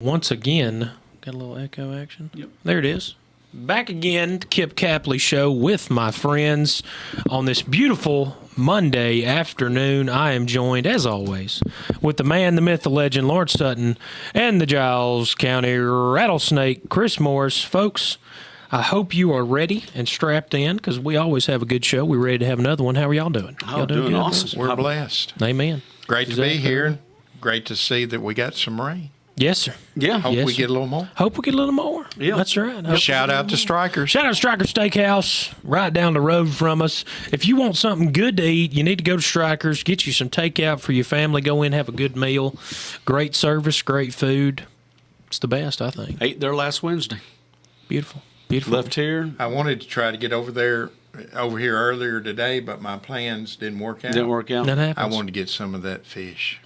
Once again, got a little echo action. Yep. There it is. Back again, Kip Capley Show with my friends on this beautiful Monday afternoon. I am joined, as always, with the man, the myth, the legend, Lord Sutton, and the Giles County Rattlesnake, Chris Morris. Folks, I hope you are ready and strapped in because we always have a good show. We're ready to have another one. How are y'all doing? Y'all doing awesome. We're blessed. Amen. Great to be here. Great to see that we got some rain. Yes, sir. Yeah. Hope we get a little more. Hope we get a little more. Yeah. That's right. Shout out to Strikers. Shout out to Striker Steakhouse, right down the road from us. If you want something good to eat, you need to go to Strikers. Get you some takeout for your family. Go in, have a good meal. Great service, great food. It's the best, I think. Ate there last Wednesday. Beautiful. Beautiful. Left here. I wanted to try to get over here earlier today, but my plans didn't work out. Didn't work out. That happens. I wanted to get some of that fish.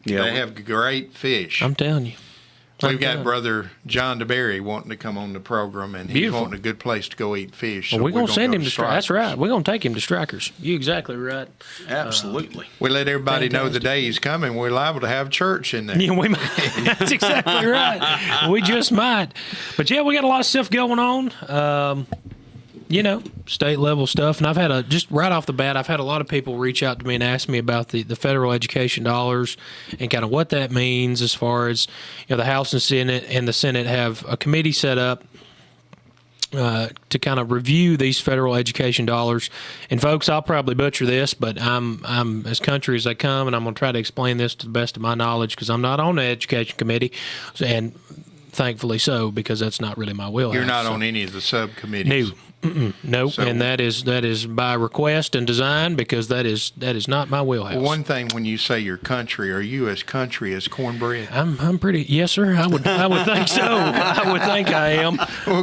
Yeah. They have great fish. I'm telling you. We've got Brother John DeBerry wanting to come on the program, and he's wanting a good place to go eat fish. Well, so we're going to send him to Strikers. Strikers. That's right. We're going to take him to Strikers. You're exactly right. Absolutely. We let everybody know the day he's coming. We're liable to have church in there. Yeah, we might. That's exactly right. We just might. But, yeah, we got a lot of stuff going on. State level stuff. And I've had just right off the bat, I've had a lot of people reach out to me and ask me about the federal education dollars and kind of what that means as far as, the House and the Senate have a committee set up to kind of review these federal education dollars. And folks, I'll probably butcher this, but I'm as country as I come, and I'm going to try to explain this to the best of my knowledge because I'm not on the education committee, and thankfully so, because that's not really my wheelhouse. You're not on any of the subcommittees. Nope, So- and that is by request and design because that is not my wheelhouse. One thing, when you say your country, are you as country as cornbread? I'm pretty. Yes, sir. I would think so. I would think I am. Well,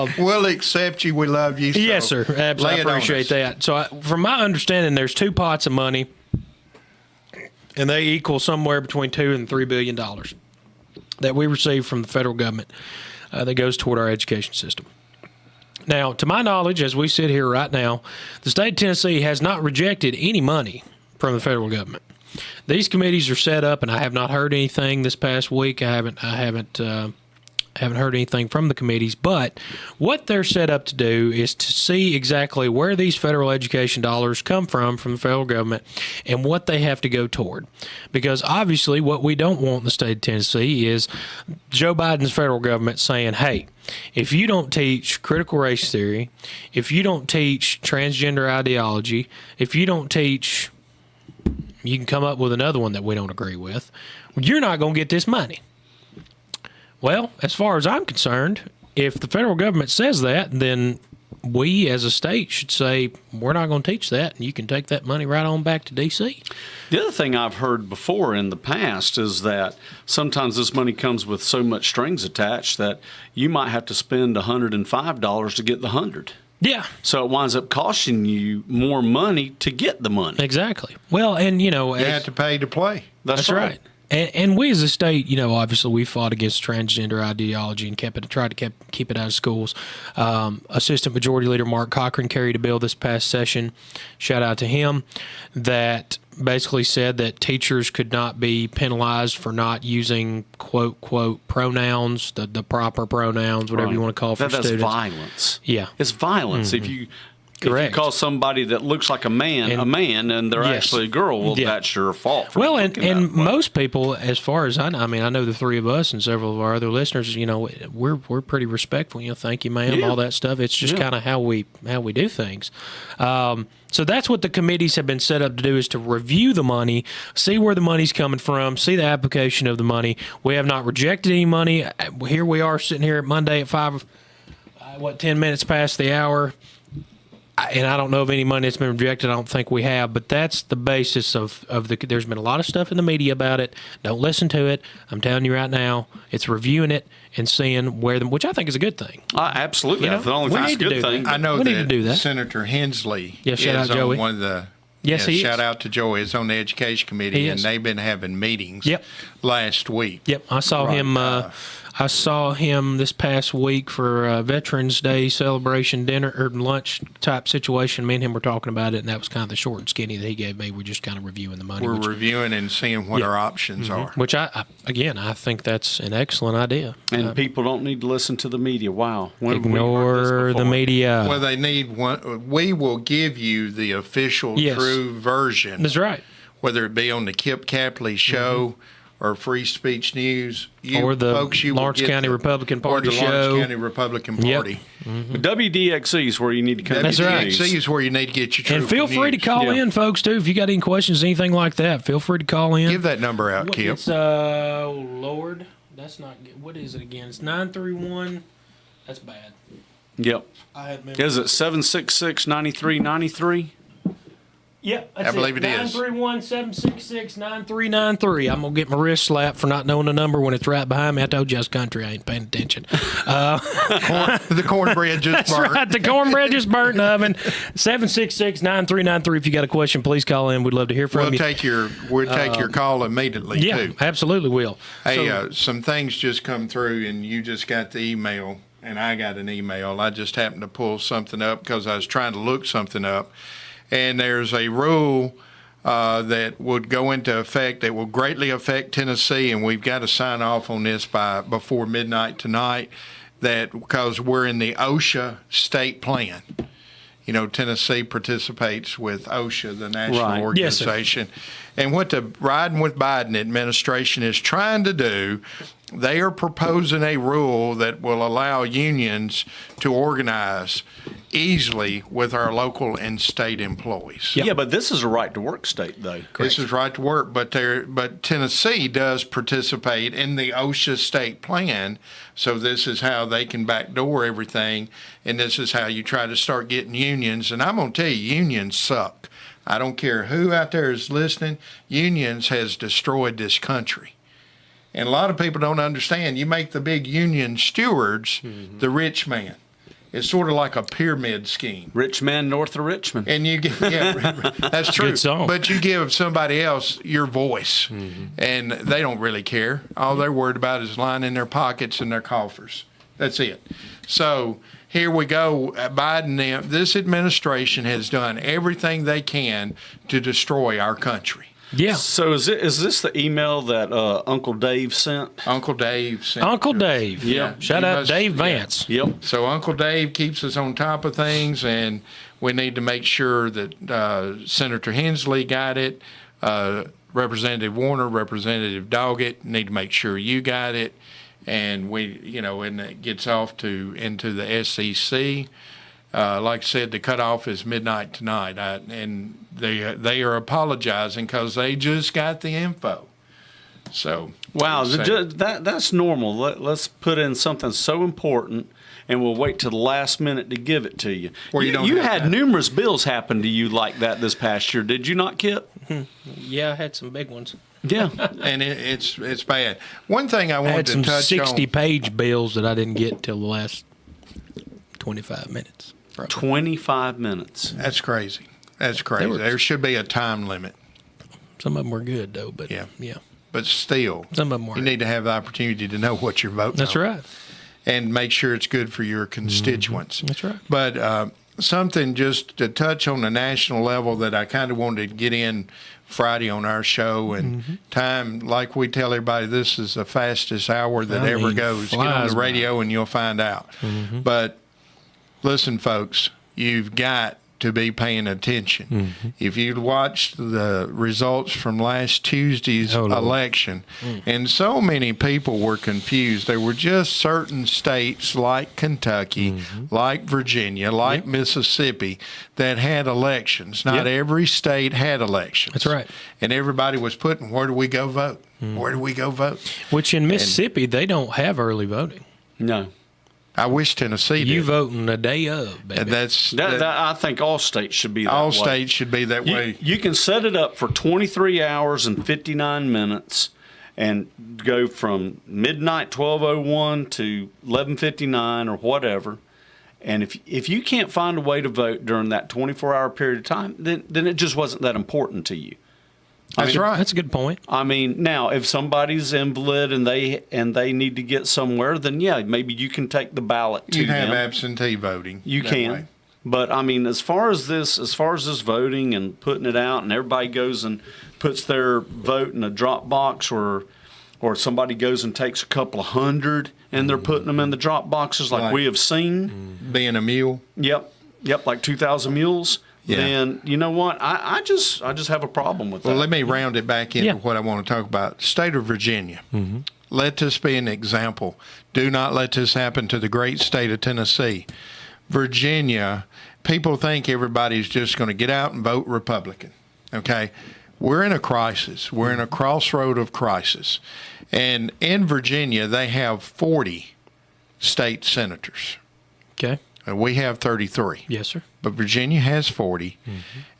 great. We'll accept you. We love you. So Yes, sir. Absolutely. lay I it on appreciate us. that. So, from my understanding, there's two pots of money, and they equal somewhere between $2 and $3 billion that we receive from the federal government that goes toward our education system. Now, to my knowledge, as we sit here right now, the state of Tennessee has not rejected any money from the federal government. These committees are set up, and I have not heard anything this past week. I haven't heard anything from the committees, but what they're set up to do is to see exactly where these federal education dollars come from the federal government and what they have to go toward. Because obviously what we don't want in the state of Tennessee is Joe Biden's federal government saying, hey, if you don't teach critical race theory, if you don't teach transgender ideology, if you don't teach, you can come up with another one that we don't agree with, you're not going to get this money. Well, as far as I'm concerned, if the federal government says that, then we as a state should say, we're not going to teach that, and you can take that money right on back to D.C. The other thing I've heard before in the past is that sometimes this money comes with so much strings attached that you might have to spend $105 to get the 100. Yeah. So it winds up costing you more money to get the money. Exactly. Well, and, You have to pay to play. That's right. And we as a state, obviously we fought against transgender ideology and tried to keep it out of schools. Assistant Majority Leader Mark Cochran carried a bill this past session, shout out to him, that basically said that teachers could not be penalized for not using quote, quote, pronouns, the proper pronouns, whatever you want to call for students. That's violence. Yeah. It's violence. If you Correct. call somebody that looks like a man and they're Yes. actually a girl, well, Yeah. that's your fault. Well, and most people, as far as I know the three of us and several of our other listeners, we're pretty respectful. Thank you, ma'am, Yeah. all that stuff. It's just kind of how we do things. So that's what the committees have been set up to do, is to review the money, see where the money's coming from, see the application of the money. We have not rejected any money. Here we are sitting here at Monday at 10 minutes past the hour. And I don't know of any money that's been rejected. I don't think we have, but that's the basis of there's been a lot of stuff in the media about it. Don't listen to it. I'm telling you right now, it's reviewing it and seeing which I think is a good thing. Absolutely. You know, That's the only we thing need that's a to good do thing. that. I know We need to do that. Senator Hensley shout out is on Joey. one of the. Yes, he is. Shout out to Joey. Is on the Education Committee, He and is. they've been having meetings Yep. last week. Yep, I saw him. I I saw him this past week for a Veterans Day celebration dinner or lunch type situation. Me and him were talking about it, and that was kind of the short and skinny that he gave me. We're just kind of reviewing the money. We're reviewing and seeing what our options are. Which, I think that's an excellent idea. And people don't need to listen to the media. Wow. Ignore the media. Well, they need one. We will give you the official, true version. That's right. Whether it be on the Kip Capley show or Free Speech News, or the Lawrence County Republican Party show. Or the Lawrence County Republican Party. WDXE is where you need to come. That's right. WDXE is where you need to get your truth. And feel free to call in, folks, too. If you got any questions, anything like that, feel free to call in. Give that number out, Kip. It's, Lord, that's not good. What is it again? It's 931. That's bad. Yep. Is it 766-9393? Yep, I believe it is. 931-766-9393. I'm going to get my wrist slapped for not knowing the number when it's right behind me. I told you I was country. I ain't paying attention. The cornbread just burnt. That's right. The cornbread just burnt in the oven. 766-9393. If you got a question, please call in. We'd love to hear from you. We'll take your call immediately, too. Yeah, absolutely will. Hey, some things just come through, and you just got the email, and I got an email. I just happened to pull something up because I was trying to look something up. And there's a rule that would go into effect that will greatly affect Tennessee, and we've got to sign off on this before midnight tonight, that because we're in the OSHA state plan. You know, Tennessee participates with OSHA, the national organization. Yes, and what the Riding with Biden administration is trying to do, they are proposing a rule that will allow unions to organize easily with our local and state employees. Yeah, but this is a right-to-work state, though. Correct. This is right to work, but Tennessee does participate in the OSHA state plan, so this is how they can backdoor everything, and this is how you try to start getting unions. And I'm going to tell you, unions suck. I don't care who out there is listening, unions has destroyed this country. And a lot of people don't understand. You make the big union stewards the rich man. It's sort of like a pyramid scheme. Rich man north of Richmond. And you get, that's true. But you give somebody else your voice, and they don't really care. All they're worried about is lining their pockets and their coffers. That's it. So here we go. Biden, this administration has done everything they can to destroy our country. Yeah. So is this the email that Uncle Dave sent? Uncle Dave sent. Uncle Dave. Yeah. Shout out Dave Vance. Yep. So Uncle Dave keeps us on top of things, and we need to make sure that Senator Hensley got it, Representative Warner, Representative Doggett need to make sure you got it, and and it gets off into the SEC. Like I said, the cutoff is midnight tonight, and they are apologizing because they just got the info. So wow, that's normal. Let's put in something so important, and we'll wait till the last minute to give it to you. You had numerous bills happen to you like that this past year, did you not, Kip? Yeah, I had some big ones. Yeah, and it's bad. One thing I wanted to touch on. I had some 60-page bills that I didn't get till the last 25 minutes. 25 minutes. That's crazy. That's crazy. There should be a time limit. Some of them were good, though. But yeah. But still, some of them were. You need to have the opportunity to know what you're voting on. That's right. And make sure it's good for your constituents. That's right. But something just to touch on the national level that I kind of wanted to get in Friday on our show, and time, like we tell everybody, this is the fastest hour that ever goes. Get on the radio and you'll find out. But listen, folks, you've got to be paying attention. If you'd watched the results from last Tuesday's election, and so many people were confused. There were just certain states like Kentucky, like Virginia, like Mississippi that had elections. Not every state had elections. That's right. And everybody was putting, where do we go vote? Where do we go vote? Which in Mississippi, they don't have early voting. No. I wish Tennessee did. You voting the day of, baby. I think all states should be that way. All states should be that way. You can set it up for 23 hours and 59 minutes and go from midnight 12:01 to 11:59 or whatever. And if you can't find a way to vote during that 24-hour period of time, then it just wasn't that important to you. That's right. That's a good point. I mean, now if somebody's invalid and they need to get somewhere, then yeah, maybe you can take the ballot to You can have them. absentee voting. You that can. way. But I mean, as far as this voting and putting it out, and everybody goes and puts their vote in a drop box, or somebody goes and takes a couple of hundred and they're putting them in the drop boxes, like we have seen. Being a mule. Yep, like 2,000 mules. Yeah. Then you know what? I just have a problem with that. Well, let me round it back into what I want to talk about. State of Virginia. Let this be an example. Do not let this happen to the great state of Tennessee. Virginia, people think everybody's just going to get out and vote Republican. Okay? We're in a crisis. We're in a crossroad of crisis. And in Virginia, they have 40 state senators. Okay. And we have 33. Yes, sir. But Virginia has 40.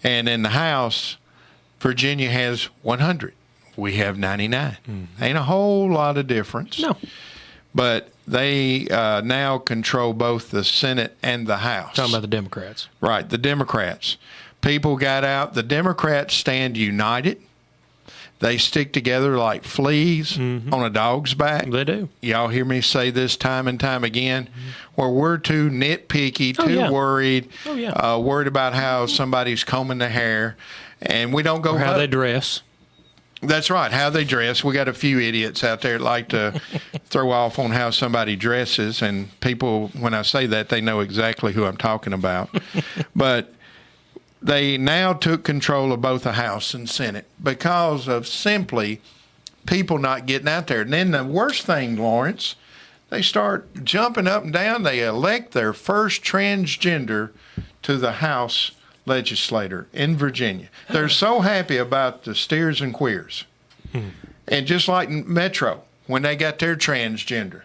And in the House, Virginia has 100. We have 99. Ain't a whole lot of difference. No. But they now control both the Senate and the House. Talking about the Democrats. Right, the Democrats. People got out. The Democrats stand united. They stick together like fleas on a dog's back. They do. Y'all hear me say this time and time again, where we're too nitpicky, too worried, worried about how somebody's combing their hair, and we don't go Or how vote. they dress. That's right, how they dress. We got a few idiots out there that like to throw off on how somebody dresses, and people, when I say that, they know exactly who I'm talking about. But they now took control of both the House and Senate because of simply people not getting out there. And then the worst thing, Lawrence, they start jumping up and down. They elect their first transgender to the House legislator in Virginia. They're so happy about the steers and queers. And just like Metro, when they got their transgender.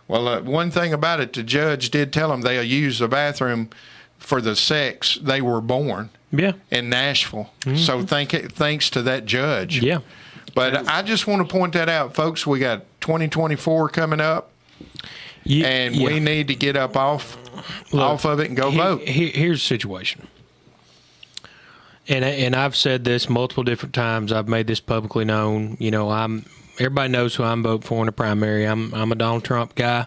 Well, one thing about it, the judge did tell them they'll use the bathroom for the sex they were born in Nashville. So thanks to that judge. Yeah. But I just want to point that out, folks. We got 2024 coming up, and we need to get up off of it and go vote. Here's the situation. And I've said this multiple different times. I've made this publicly known. You know, everybody knows who I'm voting for in the primary. I'm a Donald Trump guy.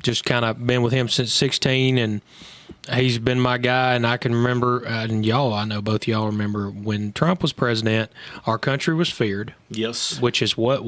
Just kind of been with him since 16, and he's been my guy. And I can remember, and I know both of y'all remember when Trump was president, our country was feared. Yes. Which is what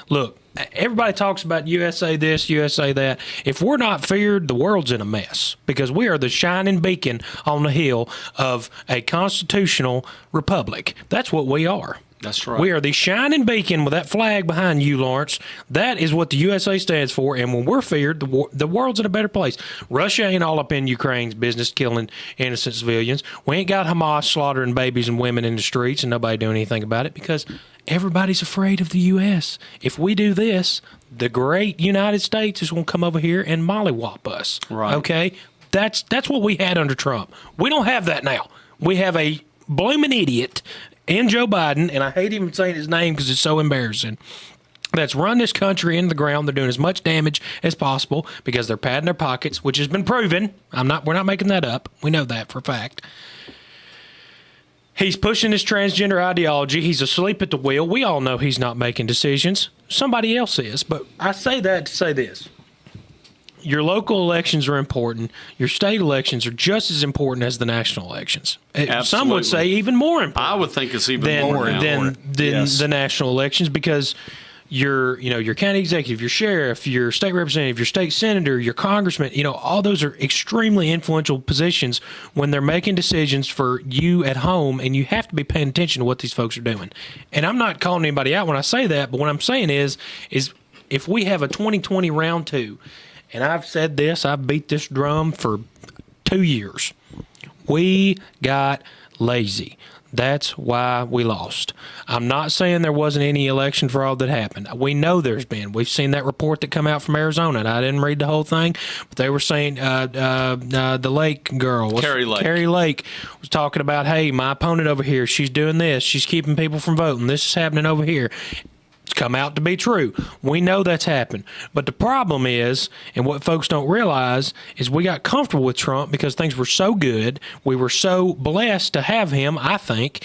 look. Everybody talks about USA this, USA that. If we're not feared, the world's in a mess, because we are the shining beacon on the hill of a constitutional republic. That's what we are. That's right. We are the shining beacon with that flag behind you, Lawrence. That is what the USA stands for. And when we're feared, the world's in a better place. Russia ain't all up in Ukraine's business, killing innocent civilians. We ain't got Hamas slaughtering babies and women in the streets and nobody doing anything about it, because everybody's afraid of the U.S. If we do this, the great United States is going to come over here and mollywop us. Right. Okay? That's what we had under Trump. We don't have that now. We have a blooming idiot in Joe Biden, and I hate even saying his name because it's so embarrassing, that's run this country into the ground. They're doing as much damage as possible because they're padding their pockets, which has been proven. We're not making that up. We know that for a fact. He's pushing his transgender ideology. He's asleep at the wheel. We all know he's not making decisions. Somebody else is. But I say that to say this. Your local elections are important. Your state elections are just as important as the national elections. Absolutely. Some would say even more important. I would think it's even more than the national elections, because your county executive, your sheriff, your state representative, your state senator, your congressman, all those are extremely influential positions when they're making decisions for you at home, and you have to be paying attention to what these folks are doing. And I'm not calling anybody out when I say that, but what I'm saying is if we have a 2020 round two, and I've said this, I've beat this drum for 2 years, we got lazy. That's why we lost. I'm not saying there wasn't any election fraud that happened. We know there's been. We've seen that report that come out from Arizona, and I didn't read the whole thing, but they were saying the Lake girl, Carrie Lake, was talking about, hey, my opponent over here, she's doing this. She's keeping people from voting. This is happening over here. It's come out to be true. We know that's happened. But the problem is, and what folks don't realize, is we got comfortable with Trump because things were so good. We were so blessed to have him, I think.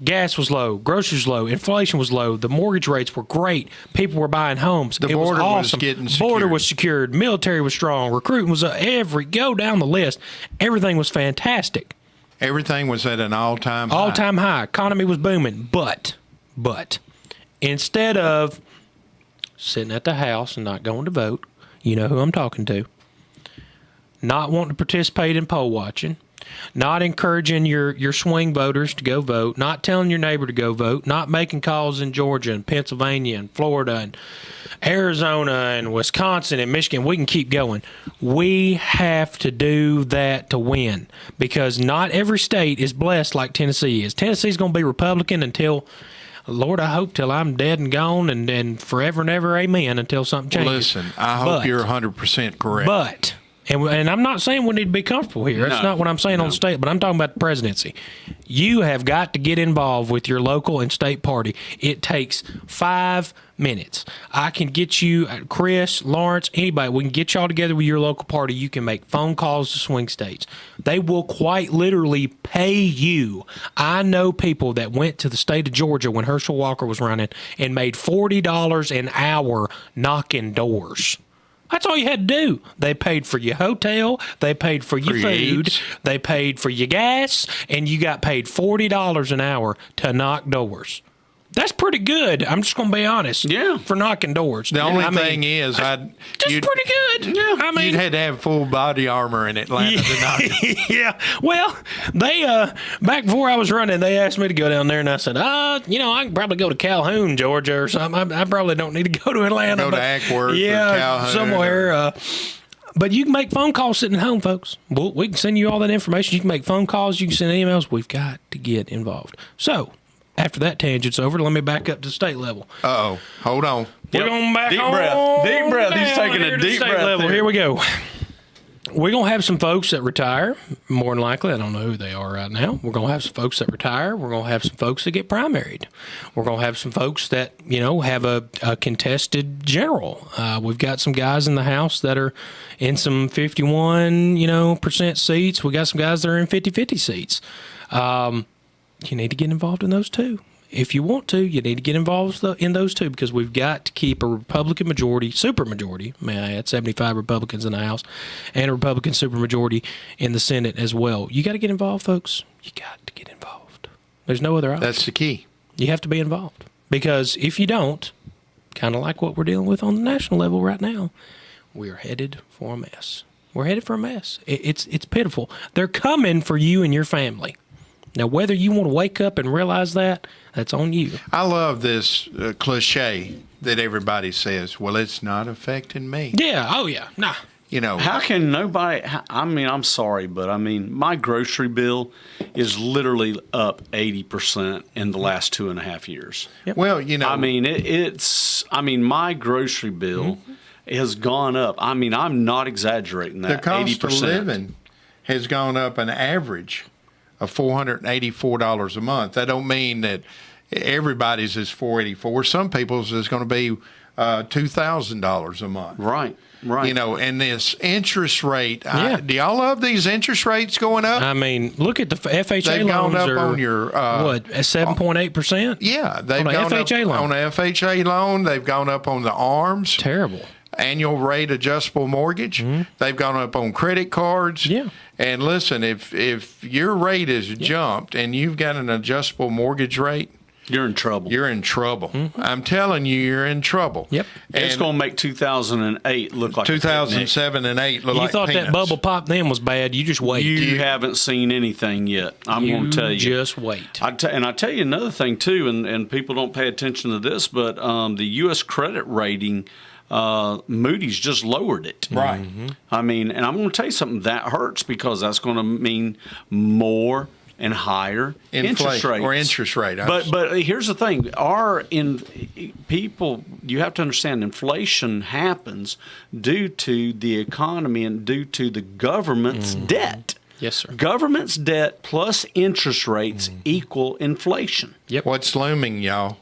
Gas was low, groceries low, inflation was low, the mortgage rates were great, people were buying homes. The it border was was awesome. getting Border secured. was secured, military was strong, recruiting was go down the list. Everything was fantastic. Everything was at an all-time high. All-time high. Economy was booming. But instead of sitting at the house and not going to vote, you know who I'm talking to, not wanting to participate in poll watching, not encouraging your swing voters to go vote, not telling your neighbor to go vote, not making calls in Georgia and Pennsylvania and Florida and Arizona and Wisconsin and Michigan. We can keep going. We have to do that to win, because not every state is blessed like Tennessee is. Tennessee's going to be Republican until, Lord, I hope till I'm dead and gone and forever and ever, amen, until something changes. Listen, I hope you're 100% correct. But, and I'm not saying we need to be comfortable here. That's not what I'm saying on the state, but I'm talking about the presidency. You have got to get involved with your local and state party. It takes 5 minutes. I can get you, Chris, Lawrence, anybody, we can get y'all together with your local party. You can make phone calls to swing states. They will quite literally pay you. I know people that went to the state of Georgia when Herschel Walker was running and made $40 an hour knocking doors. That's all you had to do. They paid for your hotel, they paid for your food, eats. they paid for your gas, and you got paid $40 an hour to knock doors. That's pretty good. I'm just going to be honest. Yeah. For knocking doors. The only thing is, just pretty good. Yeah. I mean, you'd had to have full body armor in Atlanta to knock. yeah. Well, they back before I was running, they asked me to go down there, and I said, I can probably go to Calhoun, Georgia, or something. I probably don't need to go to Atlanta. Go to Ackworth or Calhoun somewhere. But you can make phone calls sitting at home, folks. We can send you all that information. You can make phone calls. You can send emails. We've got to get involved. So, after that tangent's over, let me back up to state level. Uh-oh. Hold on. We're going back Deep on breath. Deep breath. He's down taking here a to the deep state breath level. there. Here we go. We're going to have some folks that retire, more than likely. I don't know who they are right now. We're going to have some folks that retire. We're going to have some folks that get primaried. We're going to have some folks that, have a contested general. We've got some guys in the House that are in some 51%, seats. We got some guys that are in 50-50 seats. You need to get involved in those too. If you want to, you need to get involved in those too, because we've got to keep a Republican majority, supermajority, may I add, 75 Republicans in the House, and a Republican supermajority in the Senate as well. You got to get involved, folks. You got to get involved. There's no other option. That's the key. You have to be involved, because if you don't, kind of like what we're dealing with on the national level right now, we are headed for a mess. We're headed for a mess. It's pitiful. They're coming for you and your family. Now, whether you want to wake up and realize that, that's on you. I love this cliche that everybody says, well, it's not affecting me. Yeah. Oh, yeah. Nah. How can nobody? I'm sorry, but my grocery bill is literally up 80% in the last 2.5 years. Yep. Well, my grocery bill has gone up. I'm not exaggerating that. the cost 80%. of living has gone up an average of $484 a month. That don't mean that everybody's is $484. Some people's is going to be $2,000 a month. Right. And this interest rate. Yeah. Do y'all love these interest rates going up? Look at the FHA They've loans. gone up are, on your at 7.8%? Yeah, they've on gone FHA up loan. on the FHA loan. They've gone up on the ARMs. Terrible. Annual rate adjustable mortgage. They've gone up on credit cards. Yeah. And listen, if your rate has jumped and you've got an adjustable mortgage rate, you're in trouble. you're in trouble. I'm telling you, you're in trouble. Yep. And it's going to make 2008 look like 2007 and 8 look You like thought peanuts. that bubble pop then was bad. You just wait. You haven't seen anything yet. I'm going to tell you. Just wait. I tell you another thing, too, and people don't pay attention to this, but the U.S. credit rating, Moody's just lowered it. Right. And I'm going to tell you something, that hurts, because that's going to mean more and higher interest rates. Or interest rate. But here's the thing. You have to understand, inflation happens due to the economy and due to the government's debt. Yes, sir. Government's debt plus interest rates equal inflation. Yep. What's looming, y'all?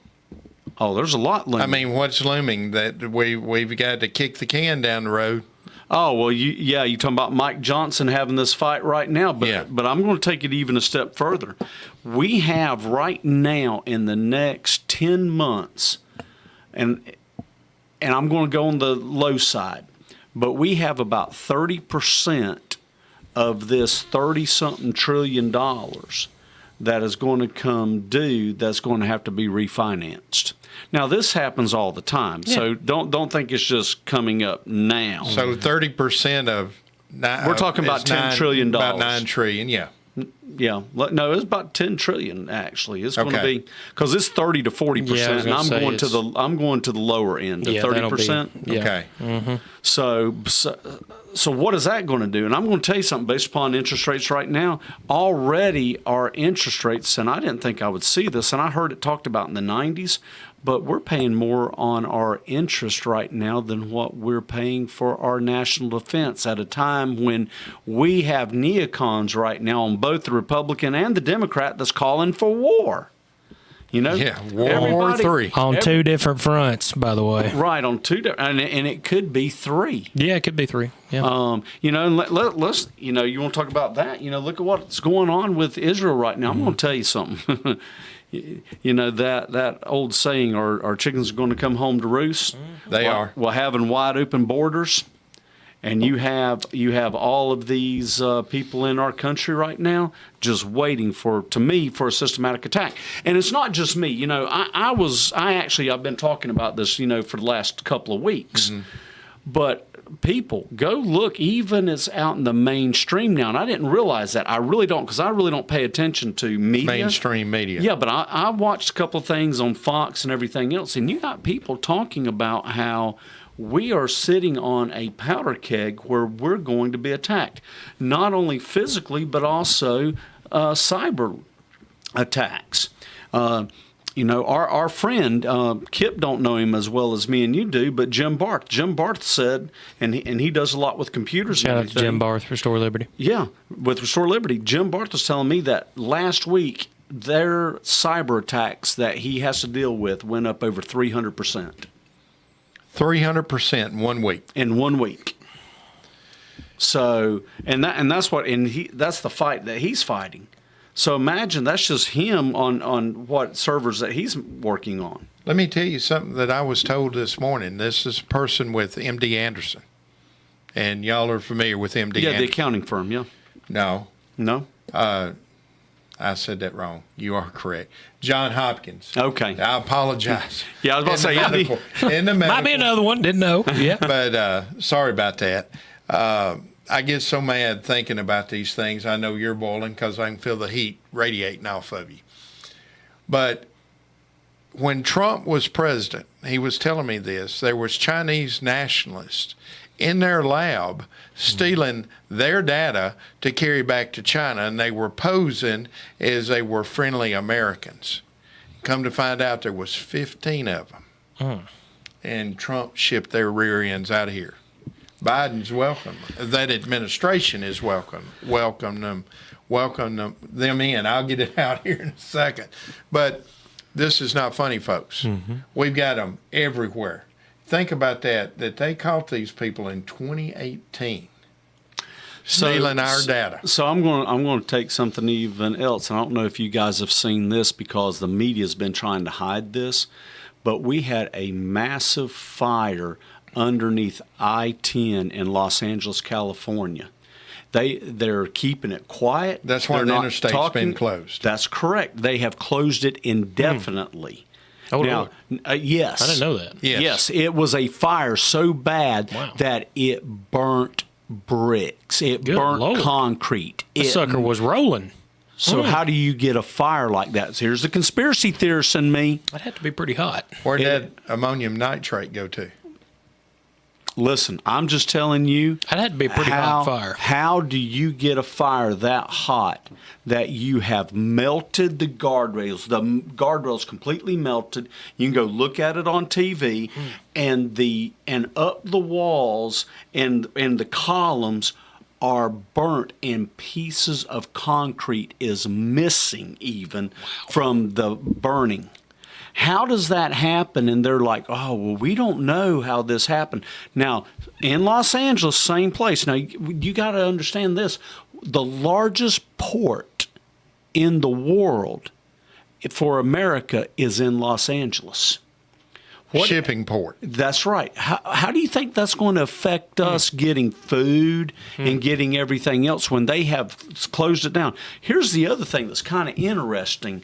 Oh, there's a lot looming. What's looming? That we've got to kick the can down the road. Oh, well, you're talking about Mike Johnson having this fight right now, but I'm going to take it even a step further. We have right now in the next 10 months, and I'm going to go on the low side, but we have about 30% of this 30-something trillion dollars that is going to come due that's going to have to be refinanced. Now, this happens all the time, so don't think it's just coming up now. So 30% of we're talking about $10 trillion. About $9 trillion, yeah. Yeah, no, it's about $10 trillion actually. It's going to be because it's 30 to 40%, and I'm going to the lower end of 30%. Okay. Mm-hmm. So what is that going to do? And I'm going to tell you something based upon interest rates right now. Already our interest rates, and I didn't think I would see this, and I heard it talked about in the 90s, but we're paying more on our interest right now than what we're paying for our national defense at a time when we have neocons right now on both the Republican and the Democrat that's calling for war. World War III. On two different fronts, by the way. Right, on two different, and it could be three. Yeah, it could be three. Yeah. And let's, you want to talk about that. Look at what's going on with Israel right now. I'm going to tell you something. That old saying, our chickens are going to come home to roost. They are. Well, having wide open borders, and you have all of these people in our country right now just waiting for a systematic attack. And it's not just me. I've been talking about this, for the last couple of weeks. Mm-hmm. But people, go look, even it's out in the mainstream now. And I didn't realize that. I really don't, because I really don't pay attention to media. Mainstream media. Yeah, but I watched a couple of things on Fox and everything else, and you got people talking about how we are sitting on a powder keg where we're going to be attacked, not only physically, but also cyber attacks. Our friend, Kip don't know him as well as me and you do, but Jim Barth. Jim Barth said, and he does a lot with computers. Shout out to Jim Barth, Restore Liberty. Yeah, with Restore Liberty. Jim Barth was telling me that last week their cyber attacks that he has to deal with went up over 300%. 300% in 1 week. In 1 week. So, that's the fight that he's fighting. So imagine that's just him on what servers that he's working on. Let me tell you something that I was told this morning. This is a person with M.D. Anderson. And y'all are familiar with M.D. Anderson. Yeah, the accounting firm, yeah. No. No? I said that wrong. You are correct. John Hopkins. Okay. I apologize. Yeah, I was about to say, in the medical. Might be another one. Didn't know. Yeah. But sorry about that. I get so mad thinking about these things. I know you're boiling because I can feel the heat radiating off of you. But when Trump was president, he was telling me this. There was Chinese nationalists in their lab stealing their data to carry back to China, and they were posing as they were friendly Americans. Come to find out there was 15 of them. And Trump shipped their rear ends out of here. Biden's welcome. That administration is welcome them in. I'll get it out here in a second. But this is not funny, folks. Mm-hmm. We've got them everywhere. Think about that they caught these people in 2018 stealing our data. So I'm going to take something even else. I don't know if you guys have seen this because the media's been trying to hide this, but we had a massive fire underneath I-10 in Los Angeles, California. They're keeping it quiet. That's why the interstate's been closed. That's correct. They have closed it indefinitely. Oh, now, yes. I didn't know that. Yes, it was a fire so bad that it burnt bricks. It burnt concrete. The sucker was rolling. So how do you get a fire like that? So here's the conspiracy theorist in me. That had to be pretty hot. Where'd that ammonium nitrate go to? Listen, I'm just telling you. That had to be a pretty hot fire. How do you get a fire that hot that you have melted the guardrails? The guardrails completely melted. You can go look at it on TV, and up the walls and the columns are burnt, and pieces of concrete is missing even from the burning. How does that happen? And they're like, oh, well, we don't know how this happened. Now, in Los Angeles, same place. Now, you got to understand this. The largest port in the world for America is in Los Angeles. Shipping port. That's right. How do you think that's going to affect us getting food and getting everything else when they have closed it down? Here's the other thing that's kind of interesting.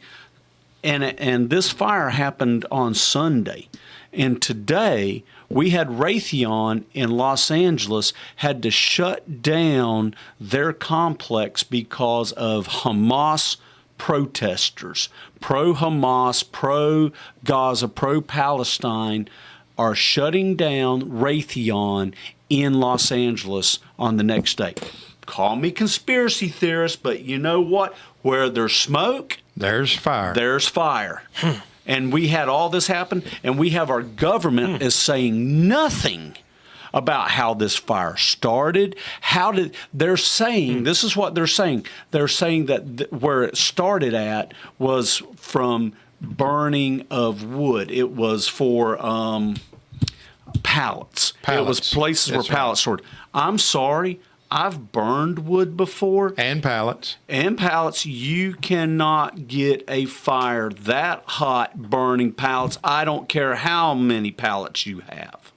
And this fire happened on Sunday. And today, we had Raytheon in Los Angeles had to shut down their complex because of Hamas protesters. Pro-Hamas, pro-Gaza, pro-Palestine are shutting down Raytheon in Los Angeles on the next day. Call me conspiracy theorist, but you know what? Where there's smoke, there's fire. There's fire. And we had all this happen, and we have our government is saying nothing about how this fire started. They're saying, this is what they're saying. They're saying that where it started at was from burning of wood. It was for pallets. It was places where pallets stored. I'm sorry. I've burned wood before. And pallets. You cannot get a fire that hot burning pallets. I don't care how many pallets you have.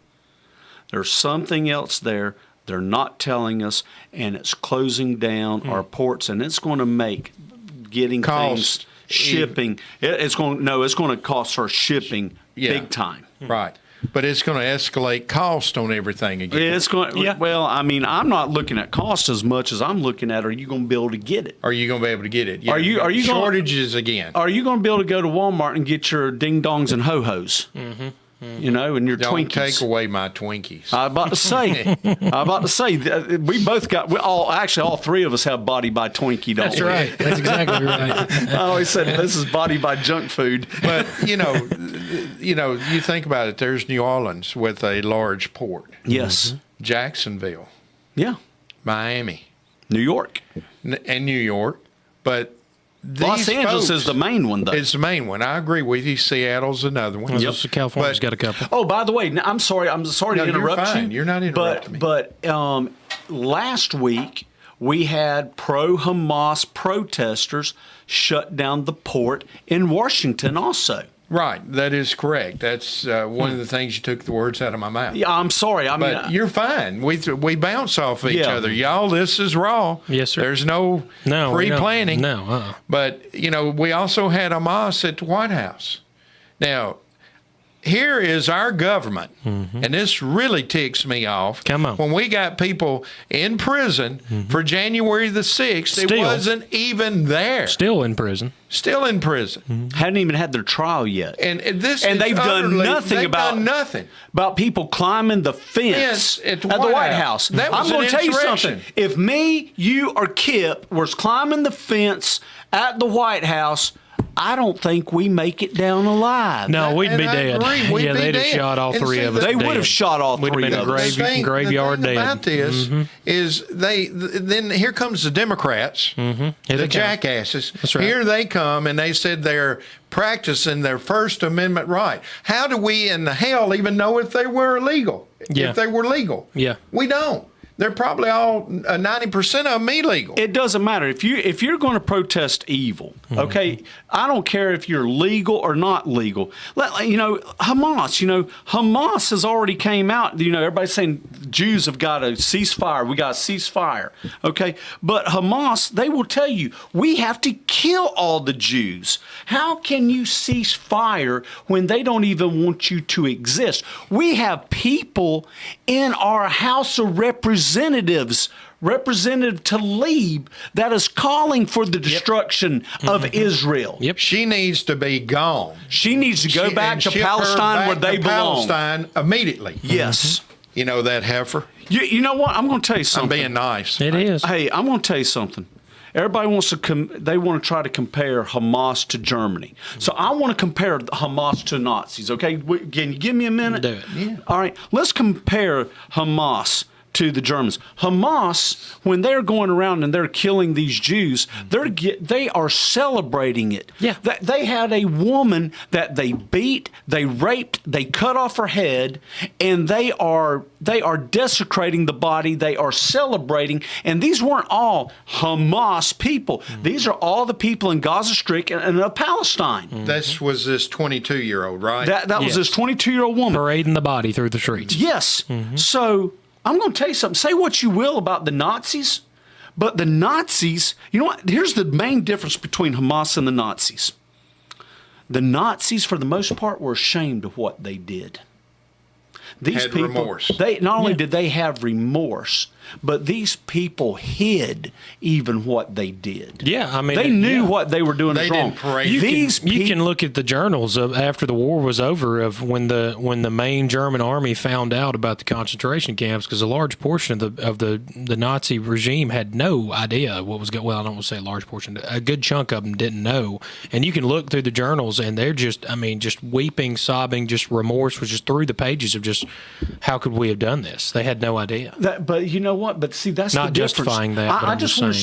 There's something else there they're not telling us, and it's closing down our ports, and it's going to make getting things shipping. It's going to cost our shipping big time. Right. But it's going to escalate cost on everything again. It's going. Yeah. Well, I mean, I'm not looking at cost as much as I'm looking at, are you going to be able to get it? Are you going to be able to get it? Yeah. Are you shortages again? Are you going to be able to go to Walmart and get your ding dongs and ho hos? You know, and your Don't Twinkies. Take away my Twinkies. I'm about to say, we both got. All three of us have body by Twinkie. That's right. That's exactly right. I always said this is body by junk food. But you think about it. There's New Orleans with a large port. Yes. Jacksonville. Yeah. Miami. New York. And New York, but. Los Angeles is the main one, though. It's the main one. I agree with you. Seattle's another one. Yep. So California's got a couple. Oh, by the way, I'm sorry. I'm sorry to interrupt you're fine. you. You're not interrupting me. But last week we had pro-Hamas protesters shut down the port in Washington also. Right. That is correct. That's one of the things you took the words out of my mouth. Yeah, I'm sorry. But you're fine. We bounce off each other. Y'all, this is raw. Yes, sir. There's no pre-planning. No. But, we also had Hamas at the White House. Now, here is our government, and this really ticks me off. Come on. When we got people in prison for January the 6th, it wasn't even there. Still in prison. Hadn't even had their trial yet. And they've done nothing about people climbing the fence at the White House. I'm going to tell you something. If me, you, or Kip was climbing the fence at the White House, I don't think we make it down alive. No, we'd be dead. They'd have shot all three of us. They would have shot all three of us. We'd have been graveyard dead. The thing about this is then here comes the Democrats, the jackasses. That's right. Here they come, and they said they're practicing their First Amendment right. How do we in the hell even know if they were illegal? Yeah. If they were legal? Yeah. We don't. They're probably all 90% of them illegal. It doesn't matter if you're going to protest evil. Okay, I don't care if you're legal or not legal. Hamas. Hamas has already came out. Everybody's saying Jews have got to cease fire. We got to cease fire. Okay, but Hamas, they will tell you we have to kill all the Jews. How can you cease fire when they don't even want you to exist? We have people in our House of Representative Tlaib, that is calling for the destruction of Israel. Yep. She needs to be gone. She needs to go back to Palestine where they belong. Palestine immediately. Yes. You know that heifer? You know what? I'm going to tell you something. I'm being nice. It is. Hey, I'm going to tell you something. Everybody wants to they want to try to compare Hamas to Germany. So I want to compare Hamas to Nazis, okay? Can you give me a minute? Do it. Yeah. All right. Let's compare Hamas to the Germans. Hamas, when they're going around and they're killing these Jews, they are celebrating it. Yeah. They had a woman that they beat, they raped, they cut off her head, and they are desecrating the body. They are celebrating, and these weren't all Hamas people. These are all the people in Gaza Strip and Palestine. This was this 22-year-old, right? That was this 22-year-old woman parading the body through the streets. Yes. So I'm going to tell you something. Say what you will about the Nazis, but the Nazis, you know what? Here's the main difference between Hamas and the Nazis. The Nazis, for the most part, were ashamed of what they did. These had people, remorse. They not only did they have remorse, but these people hid even what they did. Yeah, I mean, they knew what they were doing They was wrong. didn't parade. You can look at the journals of after the war was over of when the main German army found out about the concentration camps, because a large portion of the Nazi regime had no idea what was going. Well, I don't want to say a large portion. A good chunk of them didn't know. And you can look through the journals, and they're just weeping, sobbing, just remorse was just through the pages of just how could we have done this? They had no idea. But you know what? But see, that's not the difference. justifying that. I just want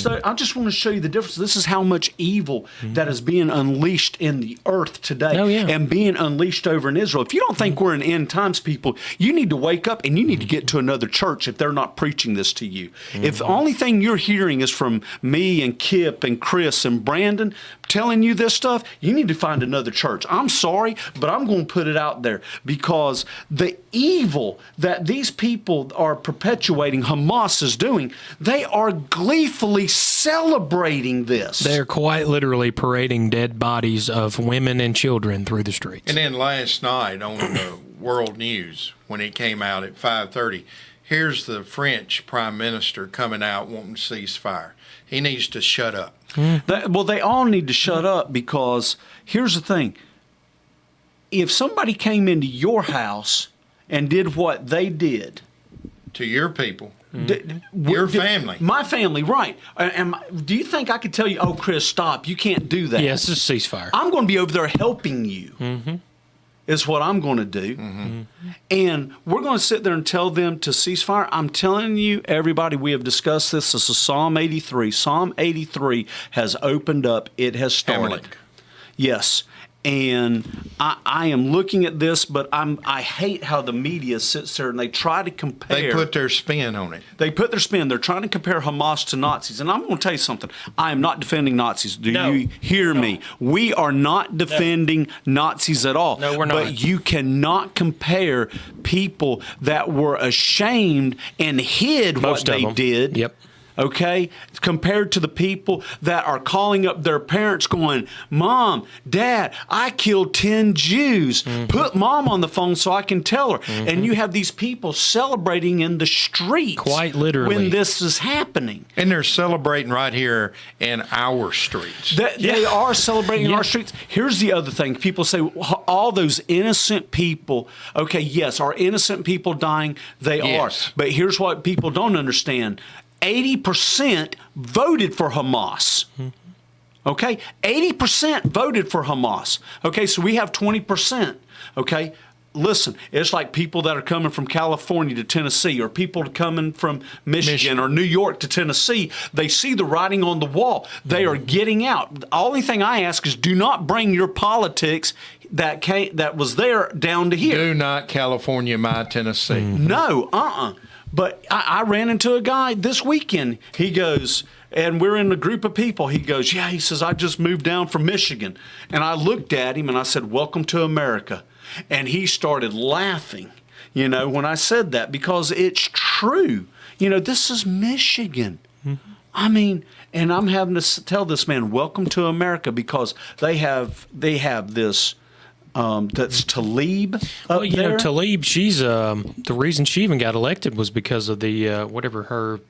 to show you the difference. This is how much evil that is being unleashed in the earth today, and being unleashed over in Israel. If you don't think we're in end times, people, you need to wake up and you need to get to another church if they're not preaching this to you. If the only thing you're hearing is from me and Kip and Chris and Brandon telling you this stuff, you need to find another church. I'm sorry, but I'm going to put it out there, because the evil that these people are perpetuating, Hamas is doing, they are gleefully celebrating this. They're quite literally parading dead bodies of women and children through the streets. And then last night on the World News, when it came out at 5:30, here's the French Prime Minister coming out wanting ceasefire. He needs to shut up. They all need to shut up, because here's the thing. If somebody came into your house and did what they did to your people, your family. My family, right. Do you think I could tell you, oh, Chris, stop, you can't do that? Yes, it's a ceasefire. I'm going to be over there helping you, is what I'm going to do. And we're going to sit there and tell them to ceasefire. I'm telling you, everybody, we have discussed this. This is Psalm 83. Psalm 83 has opened up. It has started. Hamlet. Yes. And I am looking at this, but I hate how the media sits there and they try to compare. They put their spin on it. They put their spin. They're trying to compare Hamas to Nazis. And I'm going to tell you something. I am not defending Nazis. Do you hear me? We are not defending Nazis at all. No, we're not. But you cannot compare people that were ashamed and hid Most what of they them. did. Yep. Okay, compared to the people that are calling up their parents going, Mom, Dad, I killed 10 Jews. Put Mom on the phone so I can tell her. And you have these people celebrating in the streets. Quite literally. When this is happening. And they're celebrating right here in our streets. They are celebrating in our streets. Here's the other thing. People say, all those innocent people, okay, yes, are innocent people dying? They are. But here's what people don't understand. 80% voted for Hamas. Okay? 80% voted for Hamas. Okay, so we have 20%. Okay? Listen, it's like people that are coming from California to Tennessee, or people coming from Michigan or New York to Tennessee. They see the writing on the wall. They are getting out. The only thing I ask is, do not bring your politics that was there down to here. Do not California my Tennessee. No, But I ran into a guy this weekend. He goes, and we're in a group of people. He goes, yeah, he says, I just moved down from Michigan. And I looked at him and I said, welcome to America. And he started laughing, when I said that, because it's true. This is Michigan. I mean, and I'm having to tell this man, welcome to America, because they have this. That's Talib. Talib, she's the reason she even got elected was because of the whatever her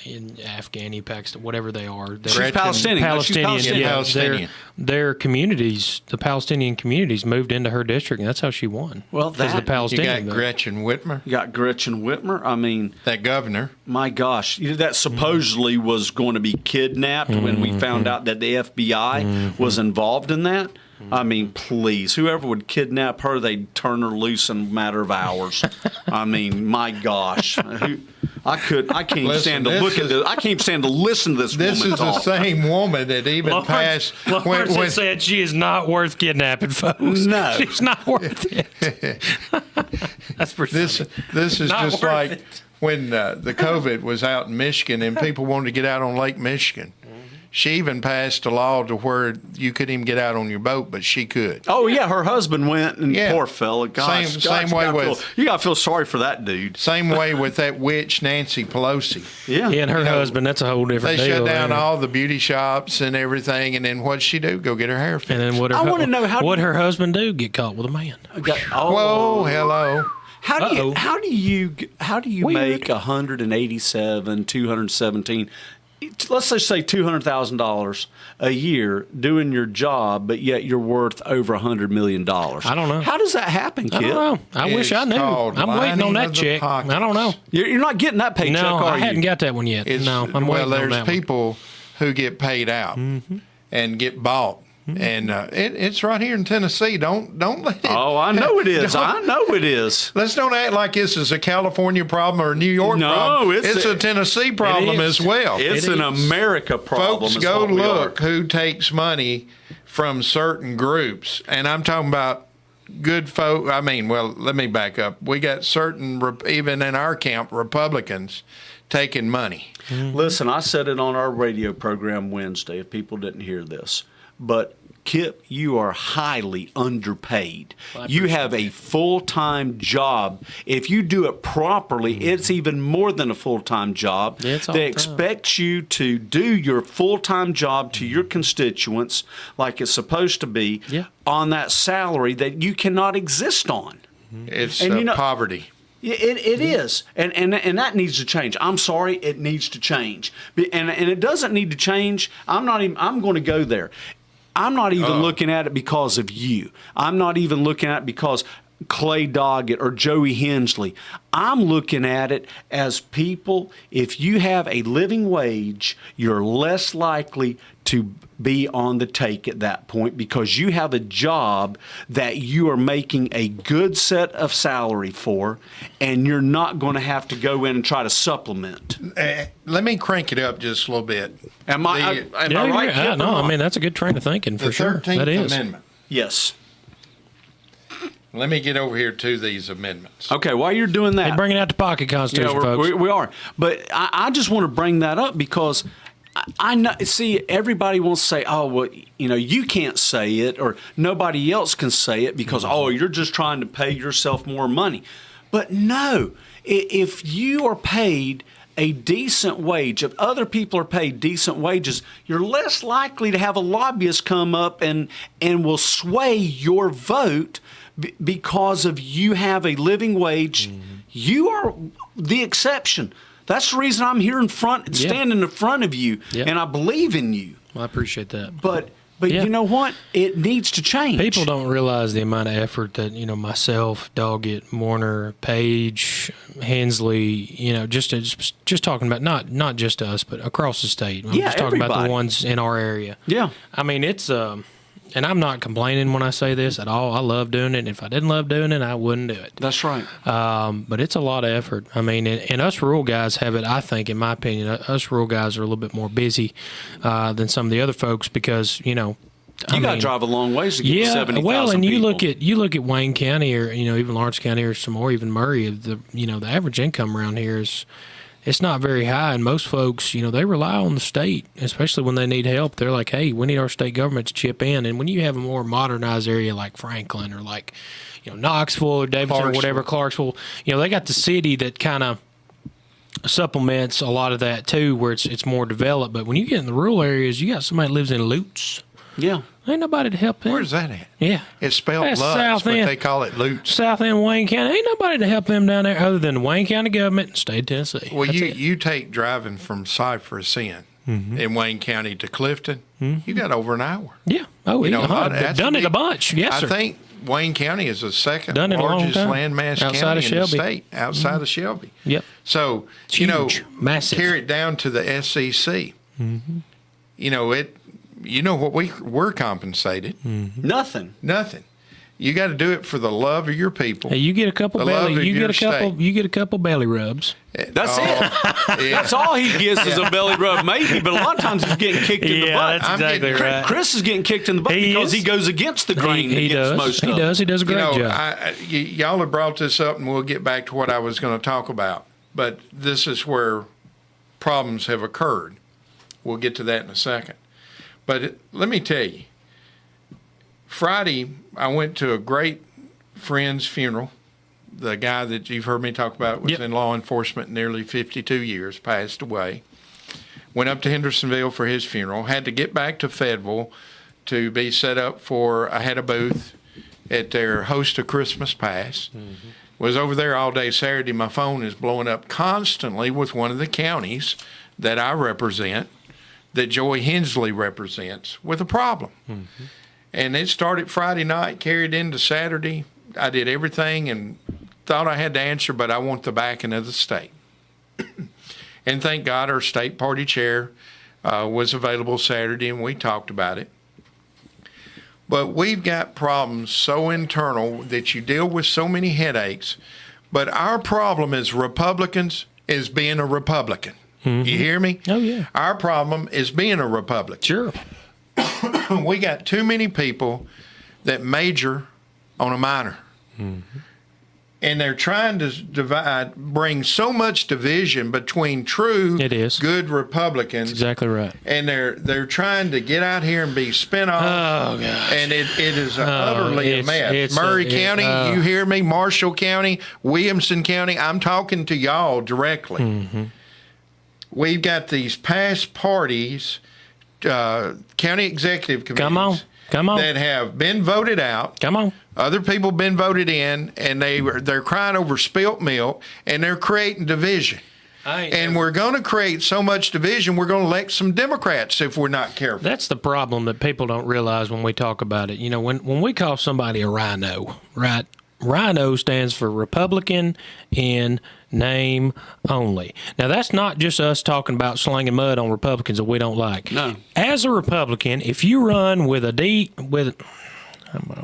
in Afghani, Pakistan, whatever they are. She's Palestinian. Palestinian. Their communities, the Palestinian communities, moved into her district, and that's how she won. Well, because the Palestinian. You got Gretchen Whitmer. You got Gretchen Whitmer. I mean, that governor. My gosh, that supposedly was going to be kidnapped when we found out that the FBI was involved in that. I mean, please, whoever would kidnap her, they'd turn her loose in a matter of hours. I mean, my gosh, I can't stand to look at this. I can't stand to listen to this woman This is talk. the same woman that even passed. Lawrence said she is not worth kidnapping, folks. No. She's not worth it. That's pretty This is Not just worth like it. when the COVID was out in Michigan and people wanted to get out on Lake Michigan. She even passed a law to where you couldn't even get out on your boat, but she could. Oh yeah, her husband went, and Yeah. poor fella. Gosh, Same way with- you gotta feel sorry for that dude. Same way with that witch Nancy Pelosi. Yeah, He and her know, husband, that's a whole different They deal. shut down man. all the beauty shops and everything, and then what'd she do? Go get her hair fixed. And then what I wanna know how- what her husband do? Get caught with a man. Whoa, hello. How do you Weird. make 187, 217? Let's just say $200,000 a year doing your job, but yet you're worth over $100 million. I don't know. How does that happen, I kid? don't know. I wish I It's knew. called I'm waiting on lining that of the check. pockets. I don't know. You're not getting that paycheck, No, are I you? hadn't got that one yet. No, I'm waiting on there's that one. people who get paid out and get bought. And it's right here in Tennessee. Don't let it. Oh, I know it is. I know it is. Let's don't act like this is a California problem or a New York No, problem. it's a Tennessee problem is. as well. It's an America problem. Folks, is go what we look are. who takes money from certain groups, and I'm talking about good folk. I mean, well, let me back up. We got certain, even in our camp, Republicans taking money. Listen, I said it on our radio program Wednesday, if people didn't hear this. But, Kip, you are highly underpaid. You have a full-time job. If you do it properly, it's even more than a full-time job. Yeah, it's all they the time. expect you to do your full-time job to your constituents like it's supposed to be on that salary that you cannot exist on. It's And you know- poverty. It is, and that needs to change. I'm sorry, it needs to change, and it doesn't need to change. I'm going to go there. I'm not even looking at it because of you. I'm not even looking at it because Clay Doggett or Joey Hensley. I'm looking at it as people. If you have a living wage, you're less likely to be on the take at that point because you have a job that you are making a good set of salary for, and you're not going to have to go in and try to supplement. Let me crank it up just a little bit. Am I right? Kip, or No, not? I mean, that's a good train of thinking for The sure. 13th That is. Amendment. Yes. Let me get over here to these amendments. Okay, while you're doing that, Hey, bringing out the pocket constitution, yeah, folks. we are. But I just want to bring that up because I know. See, everybody wants to say, "Oh, well, you can't say it," or nobody else can say it because, oh, you're just trying to pay yourself more money. But no, if you are paid a decent wage, if other people are paid decent wages, you're less likely to have a lobbyist come up and will sway your vote because of you have a living wage. You are the exception. That's the reason I'm here standing in front of you, and I believe in you. I appreciate that. But Yeah. you know what? It needs to change. People don't realize the amount of effort that myself, Doggett, Warner, Page, Hensley, just talking about not just us, but across the state. I'm just talking about everybody. the ones in our area. Yeah. I mean, it's and I'm not complaining when I say this at all. I love doing it. If I didn't love doing it, I wouldn't do it. That's right. But it's a lot of effort. I mean, and us rural guys have it, I think, in my opinion, us rural guys are a little bit more busy than some of the other folks because, You got to drive a long ways to get to 70,000 well, and you people. look at Wayne County or even Lawrence County or some more, even Murray. The average income around here it's not very high, and most folks they rely on the state, especially when they need help. They're like, hey, we need our state government to chip in. And when you have a more modernized area like Franklin or like Knoxville or Davidson or whatever, Clarksville, they got the city that kind of supplements a lot of that too, where it's more developed. But when you get in the rural areas, you got somebody that lives in Lutz. Yeah. Ain't nobody to help them. Where's that at? Yeah. It's spelled That's Lutz, South but End. they call it Lutz. South End, Wayne County. Ain't nobody to help them down there other than the Wayne County government and state of Tennessee. Well, That's you it. you take driving from Cypress in Wayne County to Clifton, you got over an hour. Yeah. Oh, You know, I've that's done it a big. bunch. Yes, sir. I think Wayne County is the second Done it a long largest time. landmass Outside of county in the Shelby. state, outside of Shelby. Yep. So, It's huge. Massive. carry it down to the SEC. you know what we're compensated? Nothing. Nothing. You got to do it for the love of your people. Hey, you get a couple you get a couple belly rubs. That's it. Yeah. That's all he gets is a belly rub, maybe. But a lot of times he's getting kicked in the butt. That's exactly right. Chris is getting kicked in the butt because he goes against the grain. He does. He does. He does a great job. Y'all have brought this up, and we'll get back to what I was going to talk about. But this is where problems have occurred. We'll get to that in a second. But let me tell you, Friday, I went to a great friend's funeral. The guy that you've heard me talk about was in law enforcement nearly 52 years, passed away. Went up to Hendersonville for his funeral. Had to get back to Fayetteville to be set up for, I had a booth at their Host a Christmas Pass. Mm-hmm. Was over there all day Saturday. My phone is blowing up constantly with one of the counties that I represent, that Joy Hensley represents, with a problem. Mm-hmm. And it started Friday night, carried into Saturday. I did everything and thought I had to answer, but I want the backing of the state. And thank God our state party chair was available Saturday, and we talked about it. But we've got problems so internal that you deal with so many headaches. But our problem as Republicans is being a Republican. Mm-hmm. You hear me? Oh, yeah. Our problem is being a Republican. Sure. We got too many people that major on a minor. Mm-hmm. And they're trying to bring so much division between true, good Republicans. That's exactly right. And they're trying to get out here and be spinoffs. Oh, gosh. And it is utterly a mess. Murray County, you hear me? Marshall County, Williamson County. I'm talking to y'all directly. Mm-hmm. We've got these past parties, county executive committees. Come on. That have been voted out. Come on. Other people been voted in, and they're crying over spilt milk, and they're creating division. And we're going to create so much division, we're going to elect some Democrats if we're not careful. That's the problem that people don't realize when we talk about it. You know, when we call somebody a rhino, right? Rhino stands for Republican in name only. Now, that's not just us talking about slinging mud on Republicans that we don't like. No. As a Republican, if you run with